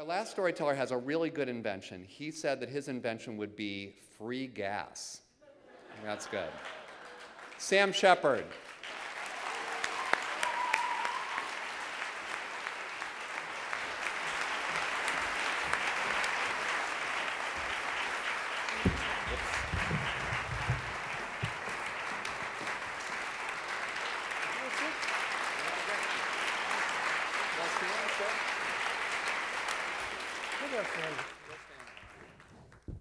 Our last storyteller has a really good invention. He said that his invention would be free gas. That's good. Sam Shepard. I'm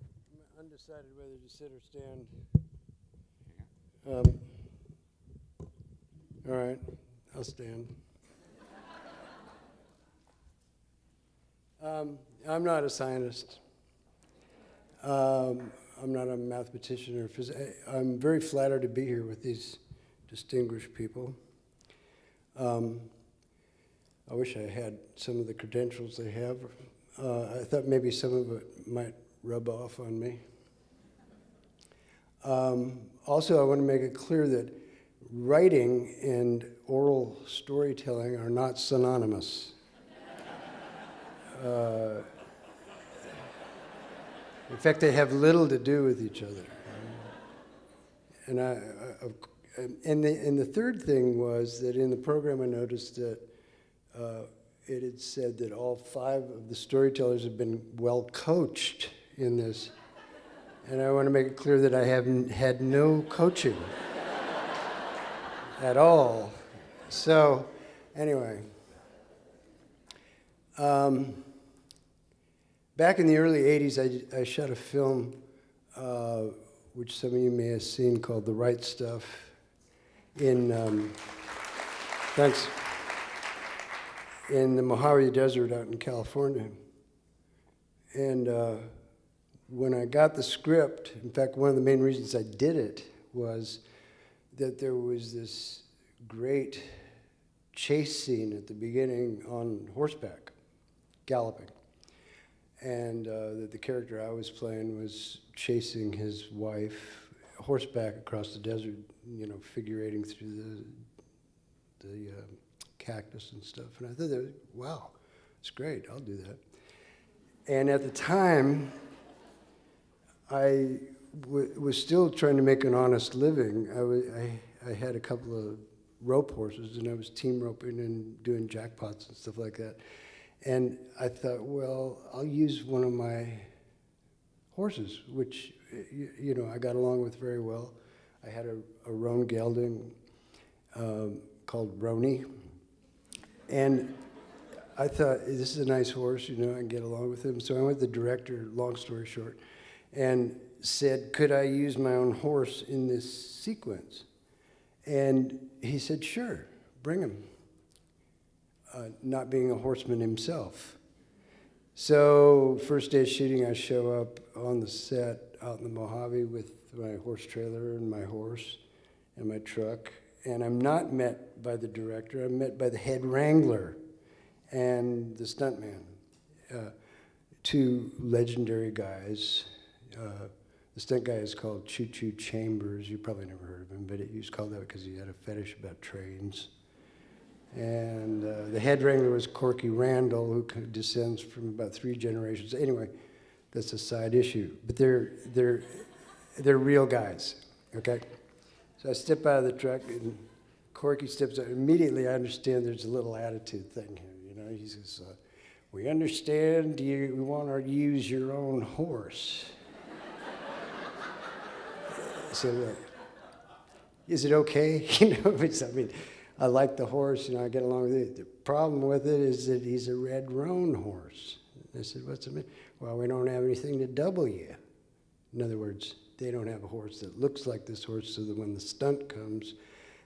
undecided whether to sit or stand. All right, I'll stand. I'm not a scientist. I'm not a mathematician or physicist. I'm very flattered to be here with these distinguished people. I wish I had some of the credentials they have. I thought maybe some of it might rub off on me. Also, I want to make it clear that writing and oral storytelling are not synonymous. In fact, they have little to do with each other. And the third thing was that in the program I noticed that it had said that all 5 of the storytellers have been well coached in this. And I want to make it clear that I haven't had no coaching at all. So, anyway. Back in the early 80s, I shot a film, which some of you may have seen, called The Right Stuff, in, thanks, in the Mojave Desert out in California. And when I got the script, in fact, one of the main reasons I did it was that there was this great chase scene at the beginning on horseback, galloping. And that the character I was playing was chasing his wife horseback across the desert, you know, figurating through the cactus and stuff. And I thought, wow, it's great, I'll do that. And at the time, I was still trying to make an honest living. I had a couple of rope horses, and I was team roping and doing jackpots and stuff like that. And I thought, well, I'll use one of my horses, which, you know, I got along with very well. I had a roan gelding called Roni. And I thought, this is a nice horse, you know, I can get along with him. So I went to the director, long story short, and said, could I use my own horse in this sequence? And he said, sure, bring him. Not being a horseman himself. So first day of shooting, I show up on the set out in the Mojave with my horse trailer and my horse and my truck. And I'm not met by the director, I'm met by the head wrangler and the stuntman. 2 legendary guys. The stunt guy is called Choo Choo Chambers. You probably never heard of him, but he was called that because he had a fetish about trains. And the head wrangler was Corky Randall, who descends from about 3 generations. Anyway, that's a side issue. But they're real guys, okay? So I step out of the truck, and Corky steps out. Immediately, I understand there's a little attitude thing here. You know, he says, "We understand you want to use your own horse." So, is it okay? You know, I mean. I like the horse, you know, I get along with it. The problem with it is that he's a red roan horse. I said, what's the matter? Well, we don't have anything to double you. In other words, they don't have a horse that looks like this horse, so that when the stunt comes,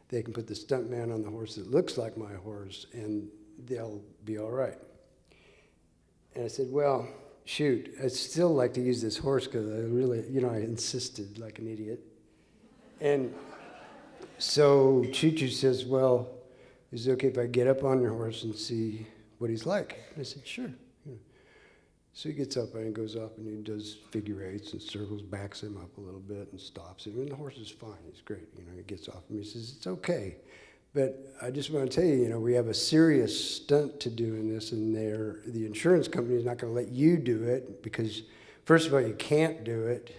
they can put the stunt man on the horse that looks like my horse, and they'll be all right. And I said, well, shoot, I'd still like to use this horse because I really, you know, I insisted like an idiot. And so Choo Choo says, well, is it okay if I get up on your horse and see what he's like? And I said, sure. Yeah. So he gets up and he goes up and he does figure 8s and circles, backs him up a little bit and stops him. And the horse is fine. He's great. You know, he gets off him. He says, it's okay, But I just want to tell you, we have a serious stunt to do in this, and the insurance company is not going to let you do it because, first of all, you can't do it,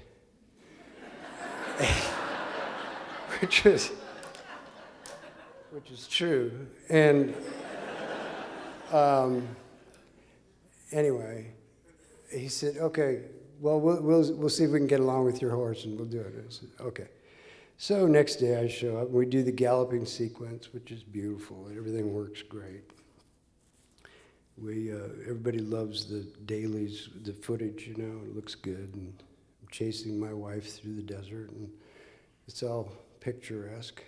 which is true. And anyway, he said, "Okay, well, we'll see if we can get along with your horse, and we'll do it." I said, "Okay." So next day I show up, and we do the galloping sequence, which is beautiful, and everything works great. Everybody loves the dailies, the footage, it looks good, and I'm chasing my wife through the desert, and it's all picturesque.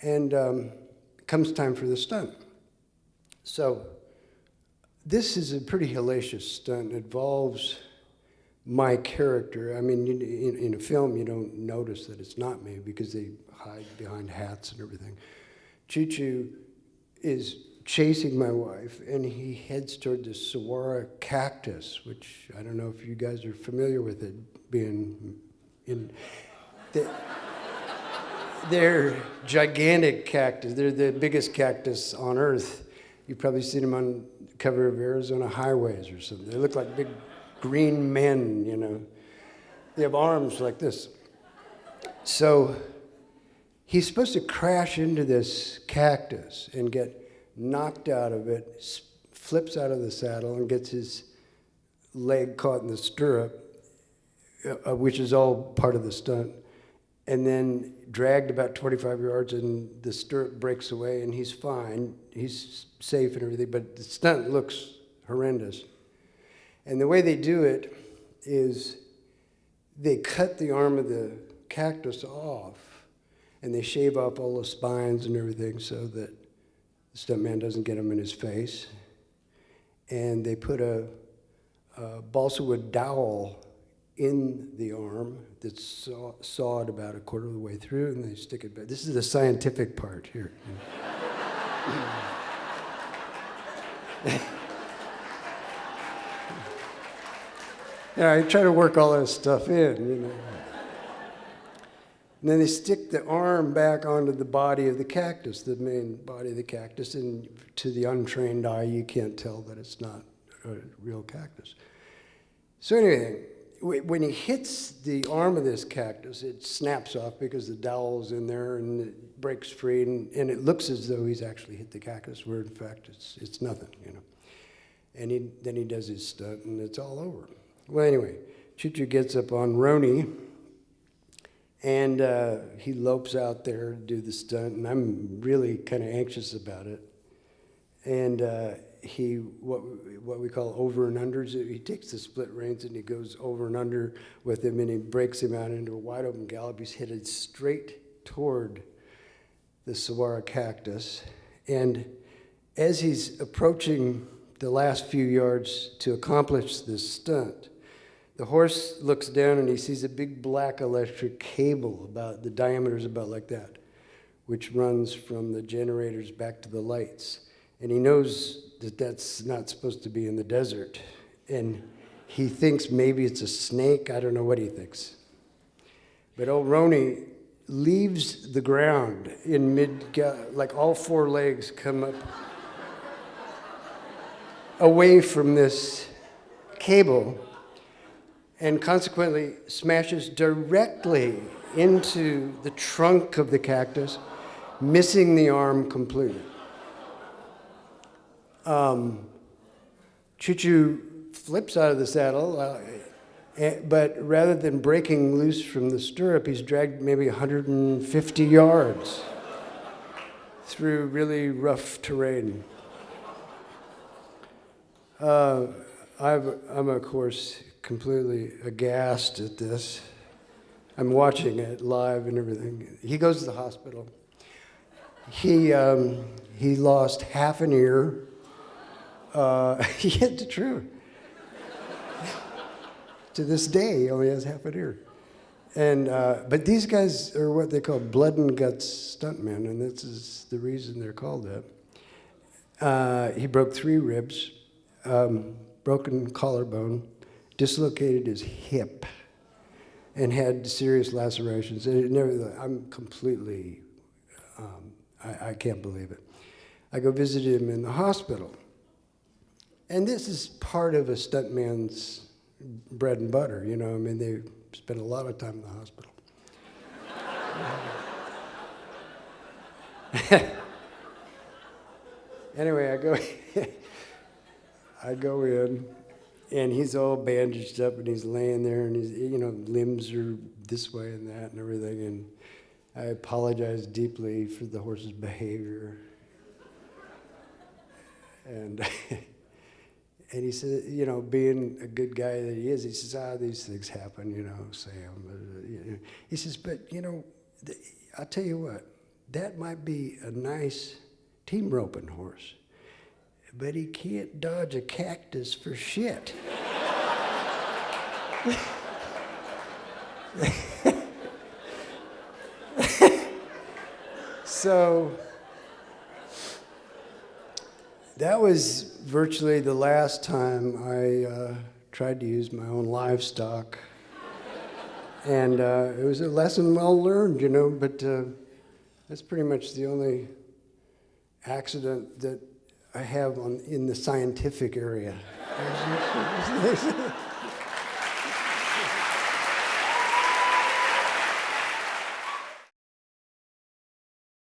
And it comes time for the stunt. So this is a pretty hellacious stunt. It involves my character. I mean, in a film, you don't notice that it's not me because they hide behind hats and everything. Choo Choo is chasing my wife, and he heads toward the saguaro cactus, which I don't know if you guys are familiar with it, being in... They're gigantic cactus. They're the biggest cactus on Earth. You've probably seen them on the cover of Arizona highways or something. They look like big green men, They have arms like this. So he's supposed to crash into this cactus and get knocked out of it, flips out of the saddle and gets his leg caught in the stirrup, which is all part of the stunt, and then dragged about 25 yards, and the stirrup breaks away, and he's fine. He's safe and everything, but the stunt looks horrendous. And the way they do it is they cut the arm of the cactus off, and they shave off all the spines and everything so that the stuntman doesn't get them in his face. And they put a balsa wood dowel in the arm that's sawed about a quarter of the way through, and they stick it back. This is the scientific part here. I try to work all that stuff in, And then they stick the arm back onto the body of the cactus, the main body of the cactus, and to the untrained eye, you can't tell that it's not a real cactus. So anyway, when he hits the arm of this cactus, it snaps off because the dowel's in there, and it breaks free, and it looks as though he's actually hit the cactus, where in fact it's nothing, And then he does his stunt, and it's all over. Well, anyway, Choo Choo gets up on Roni, and he lopes out there to do the stunt, and I'm really kind of anxious about it. And what we call over and unders, he takes the split reins and he goes over and under with him, and he breaks him out into a wide open gallop. He's headed straight toward the saguaro cactus, and as he's approaching the last few yards to accomplish this stunt, the horse looks down and he sees a big black electric cable the diameter is about like that, which runs from the generators back to the lights. And he knows that that's not supposed to be in the desert. And he thinks maybe it's a snake. I don't know what he thinks. But old Roni leaves the ground in like all four legs come up away from this cable, and consequently smashes directly into the trunk of the cactus, missing the arm completely. Choo Choo flips out of the saddle, but rather than breaking loose from the stirrup, he's dragged maybe 150 yards through really rough terrain. I'm, of course, completely aghast at this. I'm watching it live and everything. He goes to the hospital. He lost half an ear. He hit the truth. To this day, he only has half an ear. And but these guys are what they call blood and guts stuntmen, and this is the reason they're called that. He broke 3 ribs, broken collarbone, dislocated his hip, and had serious lacerations. I'm completely I can't believe it. I go visit him in the hospital. And this is part of a stuntman's bread and butter, you know. I mean, they spend a lot of time in the hospital. Anyway, I go in, and he's all bandaged up, and he's laying there, and his, you know, limbs are this way and that and everything, and I apologize deeply for the horse's behavior. And and he said, you know, being a good guy that he is, he says, these things happen, you know, Sam. He says, but, you know, I'll tell you what, that might be a nice team roping horse, but he can't dodge a cactus for shit. So that was virtually the last time I tried to use my own livestock. And it was a lesson well learned, you know, but that's pretty much the only accident that I have in the scientific area.